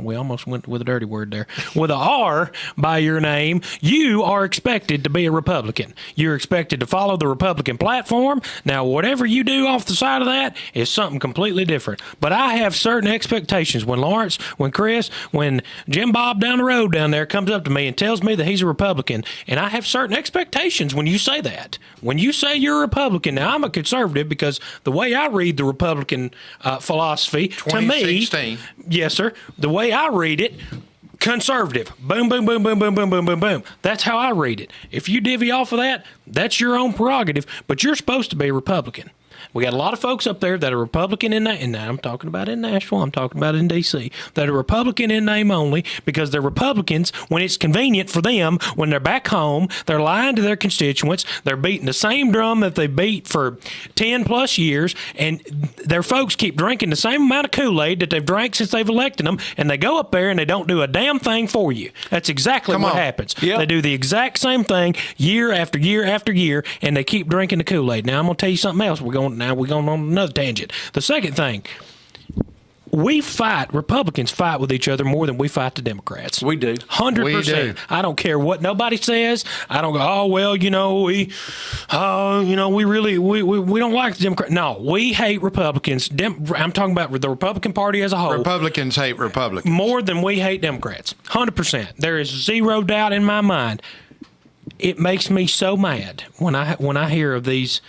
we almost went with a dirty word there, with a R by your name, you are expected to be a Republican. You're expected to follow the Republican platform. Now, whatever you do off the side of that is something completely different. But I have certain expectations. When Lawrence, when Chris, when Jim Bob down the road down there comes up to me and tells me that he's a Republican, and I have certain expectations when you say that. When you say you're a Republican, now I'm a conservative because the way I read the Republican philosophy, to me, yes, sir, the way I read it, conservative. Boom, boom, boom, boom, boom, boom, boom, boom, boom. That's how I read it. If you divvy off of that, that's your own prerogative, but you're supposed to be a Republican. We got a lot of folks up there that are Republican in that, and I'm talking about in Nashville, I'm talking about in D.C., that are Republican in name only because they're Republicans when it's convenient for them. When they're back home, they're lying to their constituents. They're beating the same drum that they beat for 10-plus years, and their folks keep drinking the same amount of Kool-Aid that they've drank since they've elected them, and they go up there and they don't do a damn thing for you. That's exactly what happens. Yep. They do the exact same thing year after year after year, and they keep drinking the Kool-Aid. Now, I'm going to tell you something else. Now we're going on another tangent. The second thing, Republicans fight with each other more than we fight the Democrats. We do. 100%. I don't care what nobody says. I don't go, oh, well, we don't like the Democrats. No, we hate Republicans. I'm talking about the Republican Party as a whole. Republicans hate Republicans. More than we hate Democrats. 100%. There is zero doubt in my mind. It makes me so mad when I hear of these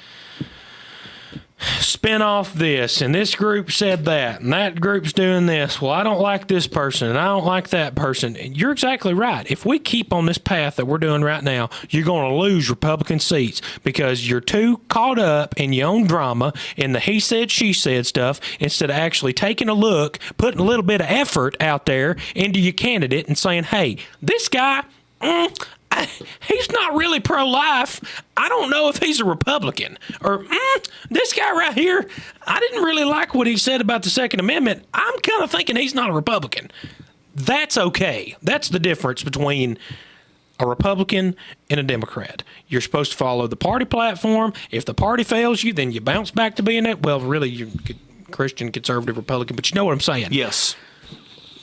spin off this, and this group said that, and that group's doing this. Well, I don't like this person, and I don't like that person. And you're exactly right. If we keep on this path that we're doing right now, you're going to lose Republican seats because you're too caught up in your own drama, in the he said, she said stuff, instead of actually taking a look, putting a little bit of effort out there into your candidate and saying, hey, this guy, he's not really pro-life. I don't know if he's a Republican. Or, this guy right here, I didn't really like what he said about the Second Amendment. I'm kind of thinking he's not a Republican. That's okay. That's the difference between a Republican and a Democrat. You're supposed to follow the party platform. If the party fails you, then you bounce back to being it. Well, really, you could Christian, conservative, Republican, but you know what I'm saying. Yes.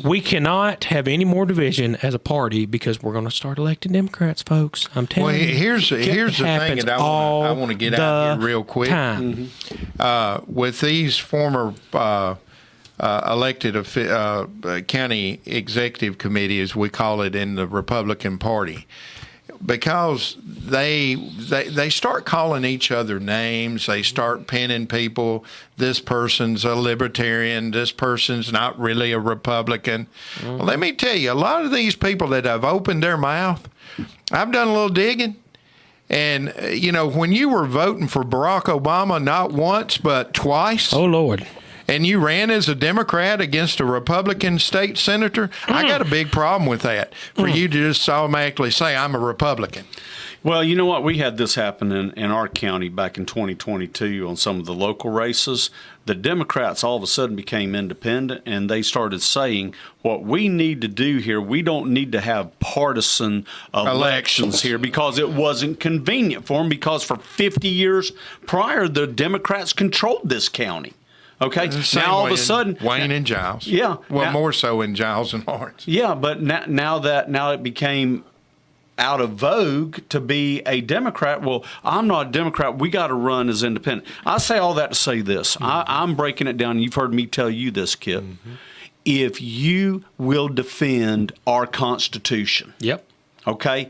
We cannot have any more division as a party because we're going to start electing Democrats, folks. I'm telling you. Here's the thing that I want to get out here real quick. With these former elected county executive committee, as we call it in the Republican Party, because they start calling each other names, they start pinning people. This person's a libertarian. This person's not really a Republican. Well, let me tell you, a lot of these people that have opened their mouth, I've done a little digging. And, when you were voting for Barack Obama not once but twice. Oh, Lord. And you ran as a Democrat against a Republican state senator, I got a big problem with that, for you to just automatically say, I'm a Republican. Well, you know what? We had this happen in our county back in 2022 on some of the local races. The Democrats all of a sudden became independent, and they started saying, what we need to do here, we don't need to have partisan elections here because it wasn't convenient for them, because for 50 years prior, the Democrats controlled this county. Okay, now all of a sudden, Wayne and Giles. Yeah, well, more so in Giles and Lawrence. Yeah, but now it became out of vogue to be a Democrat. Well, I'm not a Democrat. We got to run as independent. I say all that to say this. I'm breaking it down. You've heard me tell you this, Kip. If you will defend our Constitution, okay,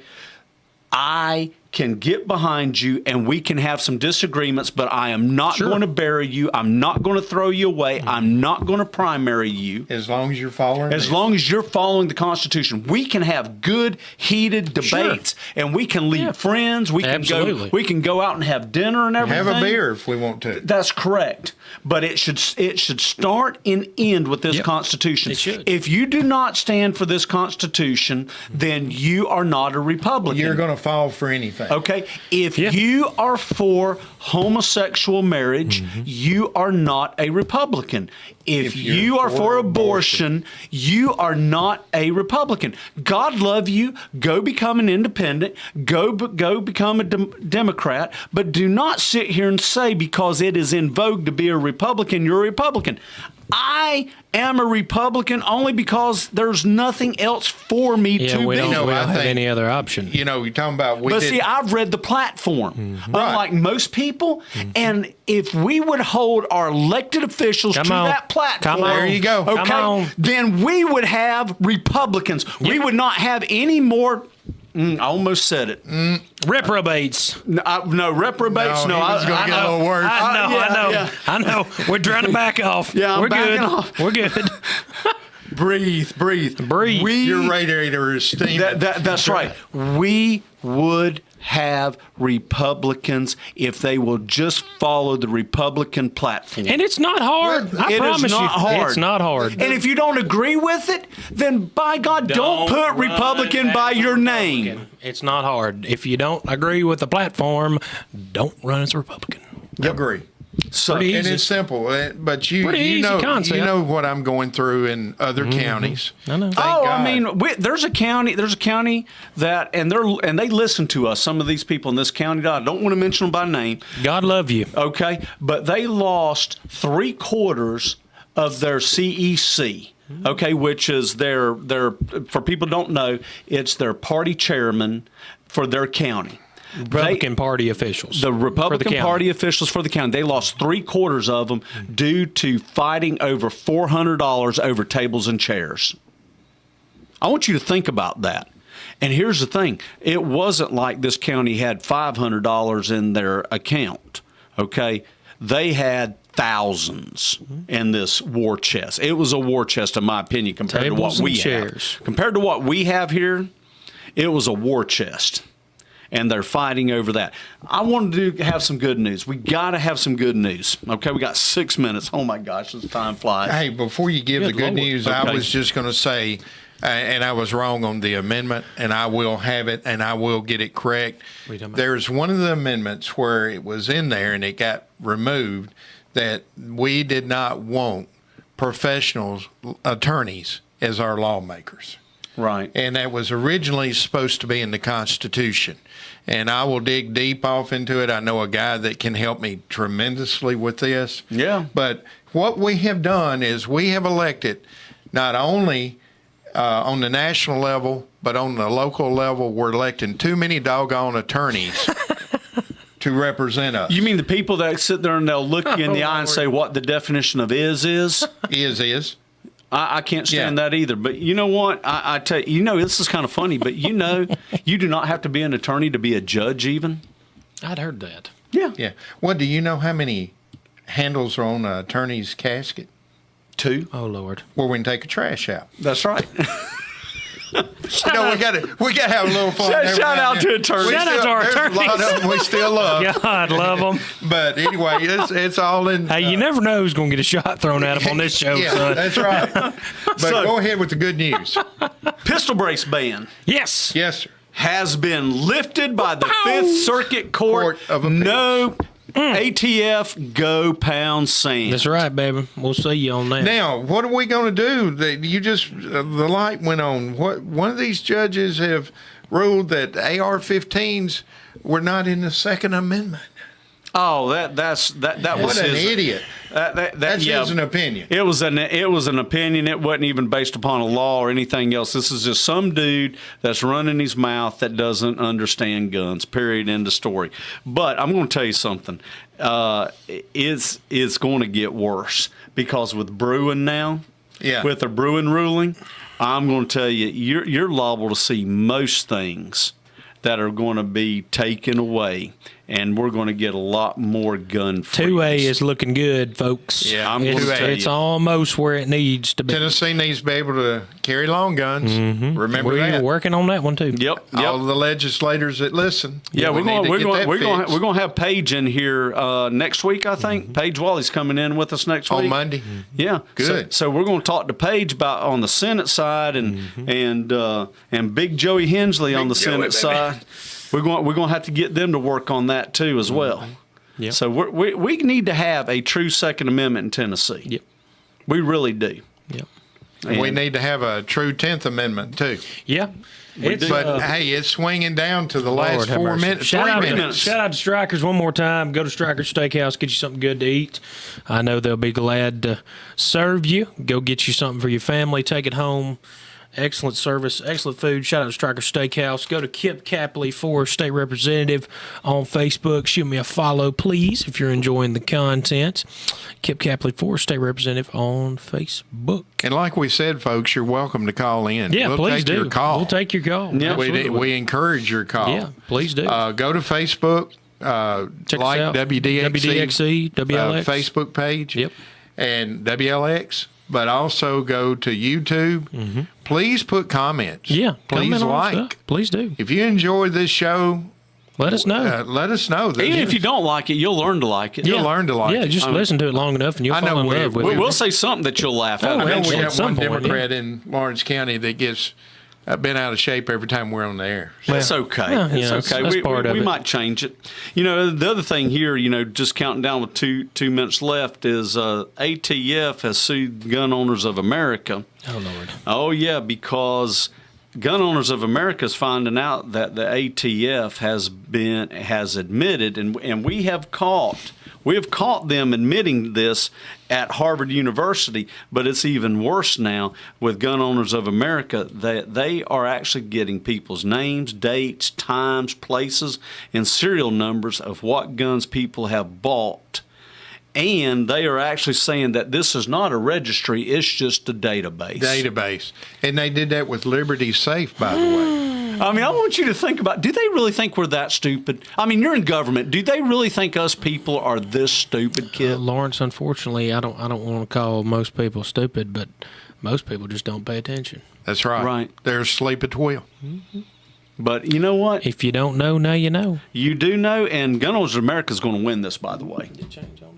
I can get behind you and we can have some disagreements, but I am not going to bury you. I'm not going to throw you away. I'm not going to primary you. As long as you're following long as you're following the Constitution. We can have good, heated debates, and we can leave friends. We can go out and have dinner and everything. Have a beer if we want to. That's correct. But it should start and end with this Constitution. It should. If you do not stand for this Constitution, then you are not a Republican. You're going to fall for anything. Okay? If you are for homosexual marriage, you are not a Republican. If you are for abortion, you are not a Republican. God love you. Go become an independent. Go become a Democrat. But do not sit here and say because it is in vogue to be a Republican, you're a Republican. I am a Republican only because there's nothing else for me to be. We don't have any other option. You're talking about... See, I've read the platform, unlike most people, and if we would hold our elected officials to that platform, there you go. Okay, then we would have Republicans. We would not have any more... I almost said it. Reprobates. No, reprobates. No, I was going to get a little worse. I know. We're trying to back off. Yeah, we're backing good. off. We're good. Breathe. Your radiator is steaming. That's right. We would have Republicans if they will just follow the Republican platform. And it's not hard. I promise you. It's not hard. And if you don't agree with it, then by God, don't put Republican by your name. It's not hard. If you don't agree with the platform, don't run as a Republican. Agree. So, pretty easy. And it's simple, but you know what I'm going through in other counties. I know. I mean, there's a county that, and they listen to us. Some of these people in this county, I don't want to mention them by name. God love you. Okay, but they lost 3/4 of their CEC. Okay, which is their for people who don't know, it's their party chairman for their county. Republican Party officials. The Republican Party officials for the county. They lost 3/4 of them due to fighting over $400 over tables and chairs. I want you to think about that. And here's the thing. It wasn't like this county had $500 in their account. Okay? They had thousands in this war chest. It was a war chest, in my opinion, compared to what we have. Compared to what we have here, it was a war chest. And they're fighting over that. I wanted to have some good news. We got to have some good news. Okay, we got 6 minutes. Oh, my gosh, this time flies. Hey, before you give the good news, okay. I was just going to say, and I was wrong on the amendment, and I will have it, and I will get it correct. There's one of the amendments where it was in there, and it got removed, that we did not want professional attorneys as our lawmakers. Right. And that was originally supposed to be in the Constitution. And I will dig deep off into it. I know a guy that can help me tremendously with this. Yeah. But what we have done is we have elected not only on the national level, but on the local level, we're electing too many doggone attorneys to represent us. You mean the people that sit there and they'll look you in the eye and say what the definition of is? Is. I can't stand that either. But you know what? I tell you, this is kind of funny, but you do not have to be an attorney to be a judge even. I'd heard that. Yeah. Yeah. Well, do you know how many handles are on an attorney's casket? 2. Oh, Lord. Where we can take a trash out. That's right. We got to have a little fun. Shout out to attorneys. Shout out to our attorneys. There's a lot of them we still love. God, love them. But anyway, it's all in. Hey, you never know who's going to get a shot thrown at him on this show, Yeah, son. that's right. But go ahead with the good news. Pistol brace ban Yes. Yes, sir. has been lifted by the Fifth Circuit Court of Appeals. No ATF go pound sand. That's right, baby. We'll see you on that. Now, what are we going to do? The light went on. One of these judges have ruled that AR-15s were not in the Second Amendment. Oh, that was What an idiot! That's his opinion. It was an opinion. It wasn't even based upon a law or anything else. This is just some dude that's running his mouth that doesn't understand guns. Period. End of story. But I'm going to tell you something. It's going to get worse because with Bruin now, with the Bruin ruling, I'm going to tell you, you're liable to see most things that are going to be taken away, and we're going to get a lot more gun freaks. 2A is looking good, folks. Yeah, I'm going to tell you. It's almost where it needs to be. Tennessee needs to be able to carry long guns. Mm-hmm. Remember We're that. working on that one too. Yep. All of the legislators that listen. Yeah, we're need to get that going fixed. to have Paige in here next week. I think Paige Wally's coming in with us next week on Monday. Yeah, Good. So we're going to talk to Paige about on the Senate side and Big Joey Hensley on the Senate side. We're going to have to get them to work on that too as well. Yep. So we need to have a true Second Amendment in Tennessee. Yep. We really do. Yep. And we need to have a true 10th Amendment too. Yeah. But hey, it's swinging down to the last Lord have 4 mercy. minutes. Shout 3 out, minutes. shout out to Strikers one more time. Go to Strikers Steakhouse, get you something good to eat. I know they'll be glad to serve you. Go get you something for your family. Take it home. Excellent service, excellent food. Shout out to Striker Steakhouse. Go to Kip Capley for State Representative on Facebook. Shoot me a follow, please, if you're enjoying the content. Kip Capley for State Representative on Facebook. And like we said, folks, you're welcome to call in. Yeah, we'll please take do. your call. We'll take your call. Yeah, We encourage your call. Yeah, please do. Go to Facebook. Check like us out. WDXE, WLX. Facebook page. Yep. And WLX. But also go to YouTube. Mm-hmm. Please put comments. Yeah, Please comment on like. stuff. Please do. If you enjoy this show, Let us know. let us know. Even if you don't like it, you'll learn to like it. You'll learn to like Yeah, it. just listen to it long enough and you'll I know fall in love with it. We'll say something that you'll laugh at. Oh, I know eventually. we at got some one point, Democrat in Lawrence County that gets been out of shape every time we're on the air. It's okay. Yeah, It's okay. that's part of we it. might change it. The other thing here, just counting down with two minutes left, is ATF has sued Gun Owners of America. Oh, Lord. Oh, yeah, because Gun Owners of America is finding out that the ATF has admitted, and we have caught them admitting this at Harvard University, but it's even worse now with Gun Owners of America. They are actually getting people's names, dates, times, places, and serial numbers of what guns people have bought. And they are actually saying that this is not a registry, it's just a database. And they did that with Liberty Safe, by the way. I mean, I want you to think about, do they really think we're that stupid? I mean, you're in government. Do they really think us people are this stupid, kid? Lawrence, unfortunately, I don't want to call most people stupid, but most people just don't pay attention. That's right. Right. They're asleep at the wheel. But you know what? If you don't know, now you know. You do know, and Gun Owners of America is going to win this, by the way. Did change on us?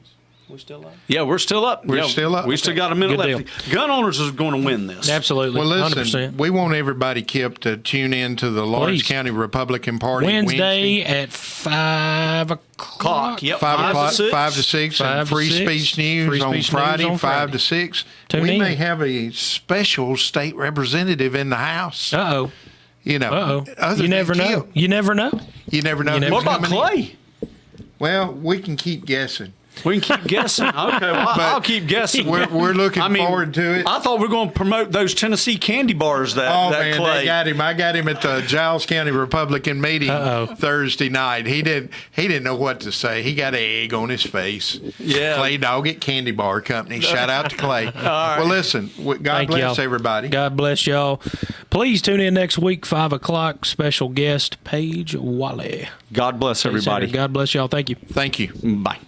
We still up? Yeah, we're still up. We're still up. We still got a minute Good left. Gun Owners is going to win this. Absolutely. Well, listen, 100%. we want everybody, Kip, to tune in to the Lawrence Please. County Republican Party Wednesday at 5 o'clock. Yep. 5 o'clock, 6. 5 to 6, 5 and to Free 6. Speech News Free on Speech News Friday, on 5 to Friday. 6. Tune We in. may have a special state representative in the House. Uh-oh. Other You than never know. Kip. You never know. You never know. You never who's What about coming in. Clay? Well, we can keep guessing. We can keep guessing. Okay, well, I'll keep guessing. We're looking forward to it. I thought we were going to promote those Tennessee candy bars that man, Clay. they got him. I got him at the Giles County Republican meeting Thursday night. He didn't know what to say. He got an egg on his face. Yeah. Clay Doggett Candy Bar Company. Shout out to Clay. All right. Well, listen. God bless everybody. God bless y'all. Please tune in next week, 5 o'clock. Special guest, Paige Wally. God bless everybody. God bless y'all. Thank you. Thank you. Bye.